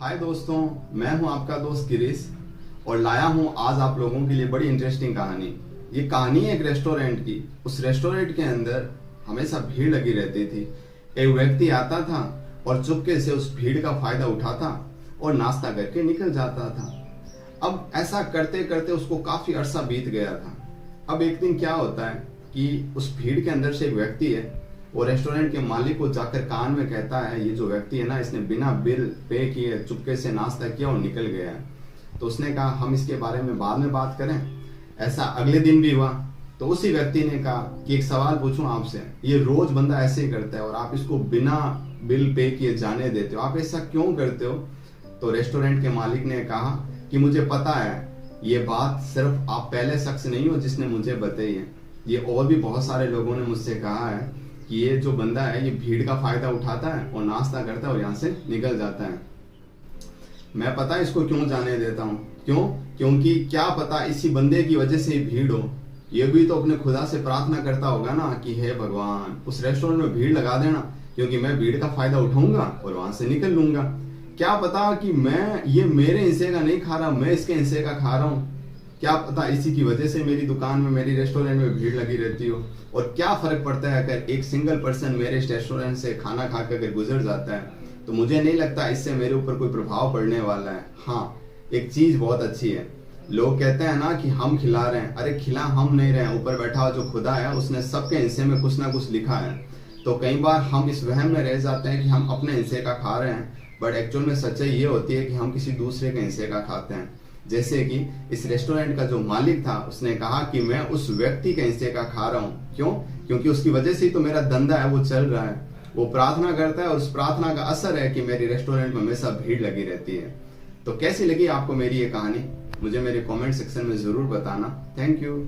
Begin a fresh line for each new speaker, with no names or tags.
हाय दोस्तों, मैं हूं आपका दोस्त गिरीश और लाया हूं आज आप लोगों के लिए बड़ी इंटरेस्टिंग कहानी। ये कहानी है एक रेस्टोरेंट की। उस रेस्टोरेंट के अंदर हमेशा भीड़ लगी रहती थी। एक व्यक्ति आता था और चुपके से उस भीड़ का फायदा उठाता और नाश्ता करके निकल जाता था। अब ऐसा करते करते उसको काफी अरसा बीत गया था। अब एक दिन क्या होता है कि उस भीड़ के अंदर से एक व्यक्ति है, वो रेस्टोरेंट के मालिक को जाकर कान में कहता है, ये जो व्यक्ति है ना, इसने बिना बिल पे किए चुपके से नाश्ता किया और निकल गया है। तो उसने कहा हम इसके बारे में बाद में बात करें। ऐसा अगले दिन भी हुआ। तो उसी व्यक्ति ने कहा कि एक सवाल पूछूं आपसे, ये रोज बंदा ऐसे ही करता है और आप इसको बिना बिल पे किए जाने देते हो, आप ऐसा क्यों करते हो? तो रेस्टोरेंट के मालिक ने कहा कि मुझे पता है ये बात सिर्फ आप पहले शख्स नहीं हो जिसने मुझे बताई है, ये और भी बहुत सारे लोगों ने मुझसे कहा है कि ये जो बंदा है ये भीड़ का फायदा उठाता है और नाश्ता करता है और यहाँ से निकल जाता है। मैं पता है इसको क्यों जाने देता हूँ। क्यों? क्योंकि क्या पता इसी बंदे की वजह से ही भीड़ हो। ये भी तो अपने खुदा से प्रार्थना करता होगा ना कि हे भगवान उस रेस्टोरेंट में भीड़ लगा देना, क्योंकि मैं भीड़ का फायदा उठाऊंगा और वहां से निकल लूंगा। क्या पता कि मैं ये मेरे हिस्से का नहीं खा रहा, मैं इसके हिस्से का खा रहा हूँ। क्या पता इसी की वजह से मेरी दुकान में, मेरी रेस्टोरेंट में भीड़ लगी रहती हो। और क्या फर्क पड़ता है अगर एक सिंगल पर्सन मेरे रेस्टोरेंट से खाना खाकर अगर गुजर जाता है, तो मुझे नहीं लगता इससे मेरे ऊपर कोई प्रभाव पड़ने वाला है। हाँ, एक चीज बहुत अच्छी है, लोग कहते हैं ना कि हम खिला रहे हैं। अरे खिला हम नहीं रहे हैं, ऊपर बैठा हुआ जो खुदा है उसने सबके हिस्से में कुछ ना कुछ लिखा है। तो कई बार हम इस वहम में रह जाते हैं कि हम अपने हिस्से का खा रहे हैं, बट एक्चुअल में सच्चाई ये होती है कि हम किसी दूसरे के हिस्से का खाते हैं। जैसे कि इस रेस्टोरेंट का जो मालिक था उसने कहा कि मैं उस व्यक्ति के हिस्से का खा रहा हूँ। क्यों? क्योंकि उसकी वजह से ही तो मेरा धंधा है वो चल रहा है। वो प्रार्थना करता है और उस प्रार्थना का असर है कि मेरी रेस्टोरेंट में हमेशा भीड़ लगी रहती है। तो कैसी लगी आपको मेरी ये कहानी? मुझे मेरे कमेंट सेक्शन में जरूर बताना। Thank you.